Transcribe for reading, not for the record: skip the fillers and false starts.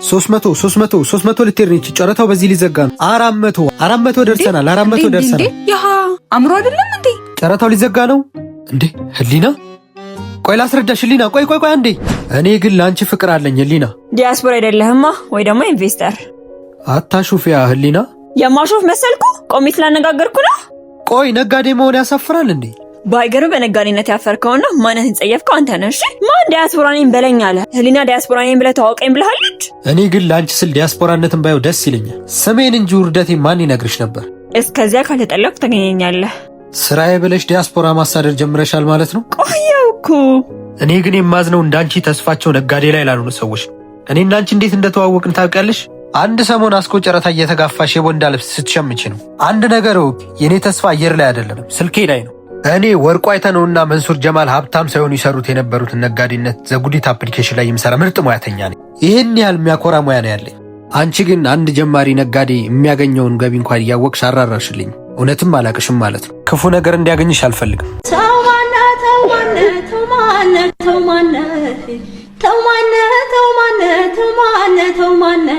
300 ልትሄድ ነች ጨረታው በዚህ ሊዘጋ ነው 400 ደርሰናል 400 ደርሰናል ያ አምሮ አይደለም እንዴ ጨረታው ሊዘጋ ነው እንዴ ህሊና ቆይ ላስረዳሽ ህሊና ቆይ አንዴ እኔ ግን ላንቺ ፍቅር አለኝ ህሊና ዲያስፖራ አይደለህማ ወይ ደግሞ ኢንቨስተር አታሹፊያ ህሊና የማሾፍ መሰልኩ ቆሚት ላነጋገርኩ ነው ቆይ ነጋዴ መሆን ያሳፍራል እንዴ ባይገርም በነጋዴነት ያፈርከውና ማንነትን ጸየፍከው አንተ ነህ እሺ ማን ዲያስፖራ ነኝ በለኝ አለ ህሊና ዲያስፖራ ነኝ ብለህ ታውቀኝ ብለሃለች እኔ ግን ላንቺ ስል ዲያስፖራነትን ባየው ደስ ይለኛል ስሜን እንጂ ውርደቴ ማን ይነግርሽ ነበር እስከዚያ ካልተጠለቅኩ ተገኘኛለህ ስራዬ ብለሽ ዲያስፖራ ማሳደር ጀምረሻል ማለት ነው ቆየው እኮ እኔ ግን የማዝነው እንዳንቺ ተስፋቸው ነጋዴ ላይ ላልሆነ ሰዎች እኔና አንቺ እንዴት እንደተዋወቅን ታውቂያለሽ አንድ ሰሞን አስኮ ጨረታ እየተጋፋሽ የቦንዳ ልብስ ስትሸምቺ ነው አንድ ነገር ወቅ የኔ ተስፋ አየር ላይ አይደለም ስልኬ ላይ ነው እኔ ወርቁ አይተነውና መንሱር ጀማል ሀብታም ሳይሆኑ ይሰሩት የነበሩትን ነጋዴነት ዘጉዲት አፕሊኬሽን ላይ የሚሰራ ምርጥ ሙያተኛ ነኝ ይሄን ያህል የሚያኮራ ሙያ ነው ያለኝ አንቺ ግን አንድ ጀማሪ ነጋዴ የሚያገኘውን ገቢ እንኳን እያወቅሽ አራራሽልኝ እውነትም አላቅሽም ማለት ነው ክፉ ነገር እንዲያገኝሽ አልፈልግም ተው ማነ